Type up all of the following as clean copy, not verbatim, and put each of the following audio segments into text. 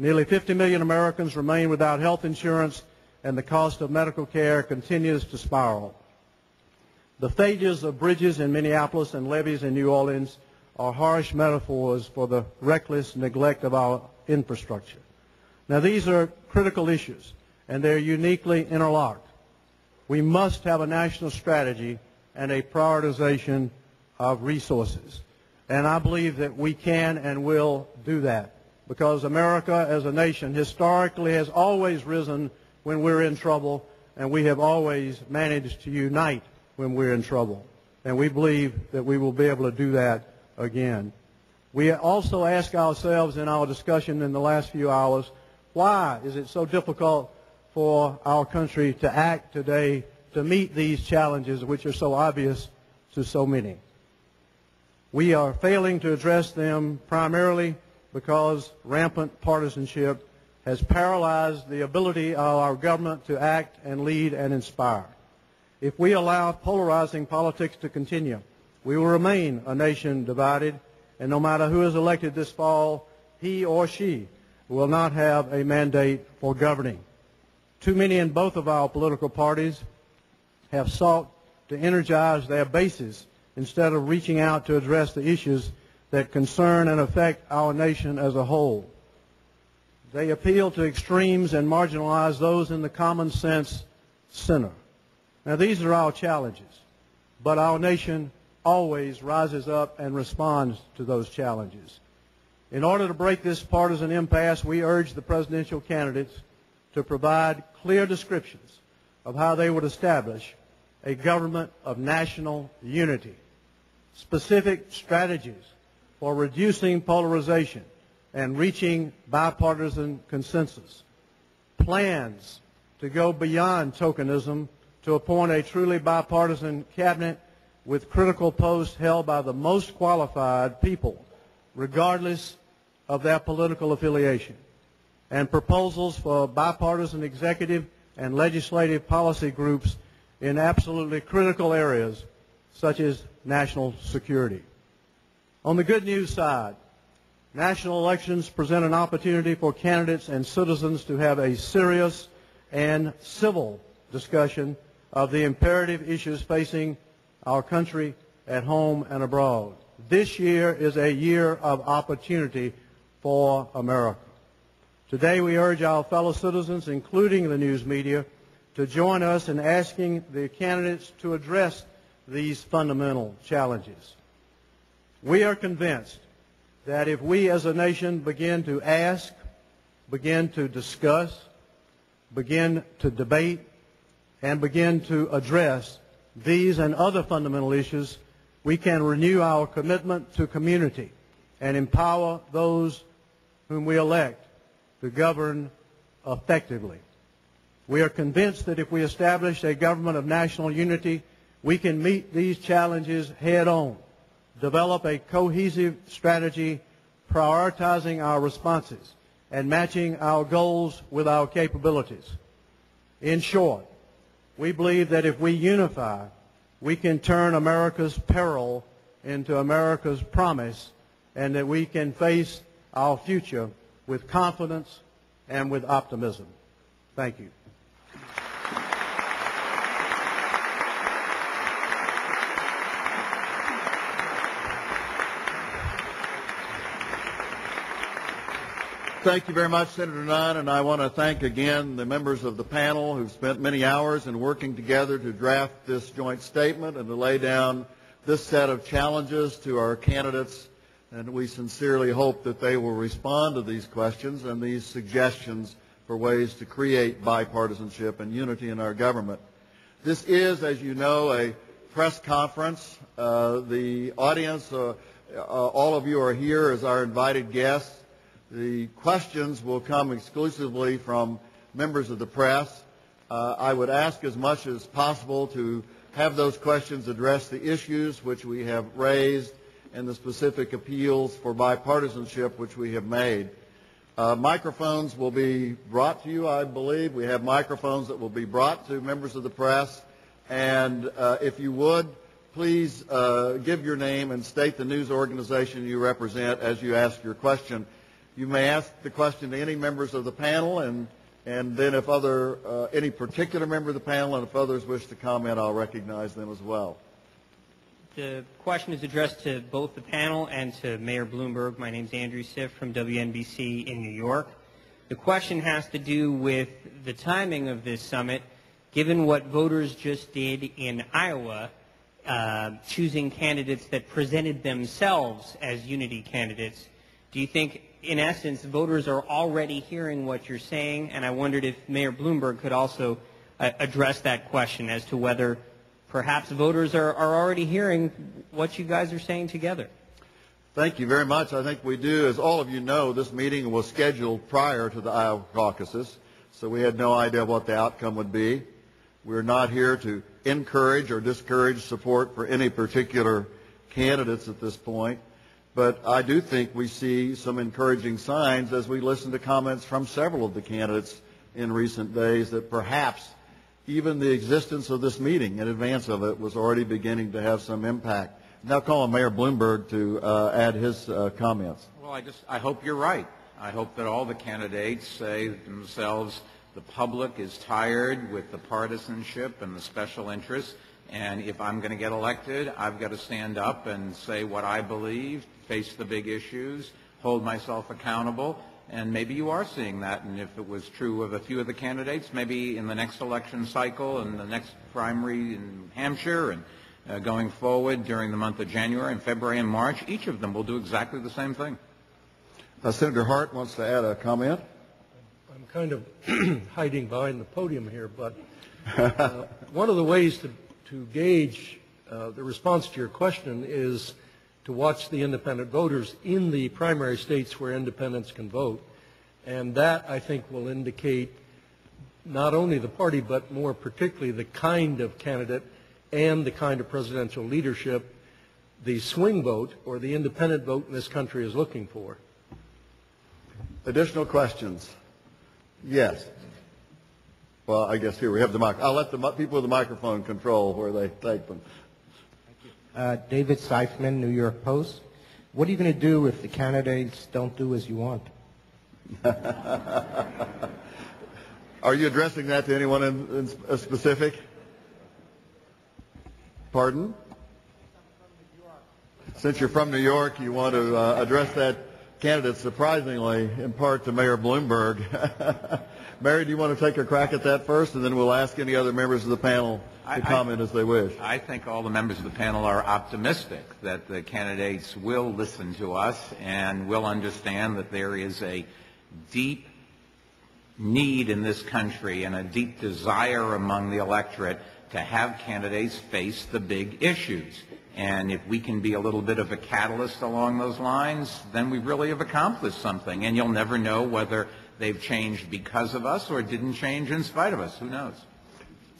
Nearly 50 million Americans remain without health insurance, and the cost of medical care continues to spiral. The failures of bridges in Minneapolis and levees in New Orleans are harsh metaphors for the reckless neglect of our infrastructure. Now, these are critical issues, and they're uniquely interlocked. We must have a national strategy and a prioritization of resources. And I believe that we can and will do that, because America as a nation historically has always risen when we're in trouble, and we have always managed to unite when we're in trouble. And we believe that we will be able to do that again. We also ask ourselves in our discussion in the last few hours, why is it so difficult for our country to act today to meet these challenges which are so obvious to so many? We are failing to address them primarily because rampant partisanship has paralyzed the ability of our government to act and lead and inspire. If we allow polarizing politics to continue, we will remain a nation divided, and no matter who is elected this fall, he or she will not have a mandate for governing. Too many in both of our political parties have sought to energize their bases instead of reaching out to address the issues that concern and affect our nation as a whole. They appeal to extremes and marginalize those in the common sense center. Now, these are our challenges, but our nation always rises up and responds to those challenges. In order to break this partisan impasse, we urge the presidential candidates to provide clear descriptions of how they would establish a government of national unity, specific strategies for reducing polarization and reaching bipartisan consensus, plans to go beyond tokenism to appoint a truly bipartisan cabinet with critical posts held by the most qualified people, regardless of their political affiliation, and proposals for bipartisan executive and legislative policy groups in absolutely critical areas such as national security. On the good news side, national elections present an opportunity for candidates and citizens to have a serious and civil discussion of the imperative issues facing our country at home and abroad. This year is a year of opportunity for America. Today we urge our fellow citizens, including the news media, to join us in asking the candidates to address these fundamental challenges. We are convinced that if we as a nation begin to ask, begin to discuss, begin to debate, and begin to address these and other fundamental issues, we can renew our commitment to community and empower those whom we elect to govern effectively. We are convinced that if we establish a government of national unity, we can meet these challenges head on, develop a cohesive strategy, prioritizing our responses and matching our goals with our capabilities. In short, we believe that if we unify, we can turn America's peril into America's promise, and that we can face our future with confidence and with optimism. Thank you. Thank you very much, Senator Nunn, and I want to thank again the members of the panel who've spent many hours in working together to draft this joint statement and to lay down this set of challenges to our candidates, and we sincerely hope that they will respond to these questions and these suggestions for ways to create bipartisanship and unity in our government. This is, as you know, a press conference. The audience, all of you are here as our invited guests. The questions will come exclusively from members of the press. I would ask as much as possible to have those questions address the issues which we have raised and the specific appeals for bipartisanship which we have made. Microphones will be brought to you, I believe. We have microphones that will be brought to members of the press. And if you would, please give your name and state the news organization you represent as you ask your question. You may ask the question to any members of the panel, and then if any particular member of the panel, and if others wish to comment, I'll recognize them as well. The question is addressed to both the panel and to Mayor Bloomberg. My name is Andrew Siff from WNBC in New York. The question has to do with the timing of this summit, given what voters just did in Iowa, choosing candidates that presented themselves as unity candidates. Do you think, in essence, voters are already hearing what you're saying? And I wondered if Mayor Bloomberg could also address that question as to whether perhaps voters are already hearing what you guys are saying together. Thank you very much. I think we do. As all of you know, this meeting was scheduled prior to the Iowa caucuses, so we had no idea what the outcome would be. We're not here to encourage or discourage support for any particular candidates at this point, but I do think we see some encouraging signs as we listen to comments from several of the candidates in recent days that perhaps even the existence of this meeting in advance of it was already beginning to have some impact. Now call on Mayor Bloomberg to add his comments. Well, I hope you're right. I hope that all the candidates say themselves, the public is tired with the partisanship and the special interests, and if I'm going to get elected, I've got to stand up and say what I believe, face the big issues, hold myself accountable. And maybe you are seeing that, and if it was true of a few of the candidates, maybe in the next election cycle and the next primary in Hampshire and going forward during the month of January and February and March, each of them will do exactly the same thing. Senator Hart wants to add a comment. I'm kind of hiding behind the podium here, but one of the ways to gauge the response to your question is to watch the independent voters in the primary states where independents can vote. And that, I think, will indicate not only the party, but more particularly the kind of candidate and the kind of presidential leadership the swing vote or the independent vote in this country is looking for. Additional questions? Yes. Well, I guess here we have the mic. I'll let the people with the microphone control where they take them. David Seifman, New York Post. What are you going to do if the candidates don't do as you want? Are you addressing that to anyone in specific? Pardon? Since you're from New York, you want to address that candidate surprisingly in part to Mayor Bloomberg. Mary, do you want to take a crack at that first, and then we'll ask any other members of the panel to comment as they wish? I think all the members of the panel are optimistic that the candidates will listen to us and will understand that there is a deep need in this country and a deep desire among the electorate to have candidates face the big issues. And if we can be a little bit of a catalyst along those lines, then we really have accomplished something. And you'll never know whether they've changed because of us or didn't change in spite of us. Who knows?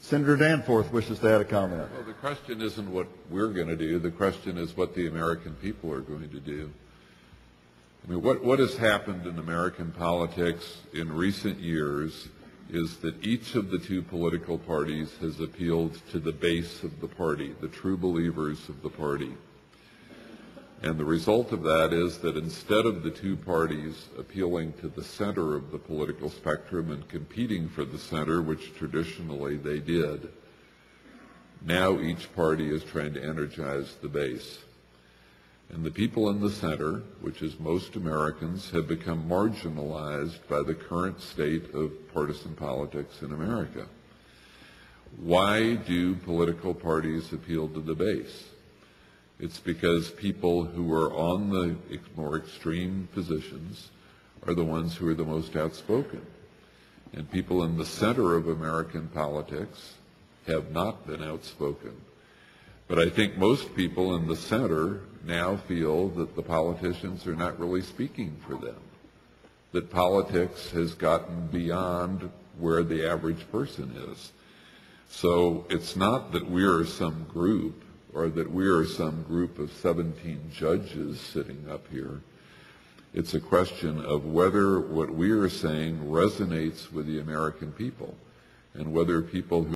Senator Danforth wishes to add a comment. Well, the question isn't what we're going to do. The question is what the American people are going to do. I mean, what has happened in American politics in recent years is that each of the two political parties has appealed to the base of the party, the true believers of the party. And the result of that is that instead of the two parties appealing to the center of the political spectrum and competing for the center, which traditionally they did, now each party is trying to energize the base. And the people in the center, which is most Americans, have become marginalized by the current state of partisan politics in America. Why do political parties appeal to the base? It's because people who are on the more extreme positions are the ones who are the most outspoken. And people in the center of American politics have not been outspoken. But I think most people in the center now feel that the politicians are not really speaking for them, that politics has gotten beyond where the average person is. So it's not that we're some group or that we're some group of 17 judges sitting up here. It's a question of whether what we are saying resonates with the American people and whether people who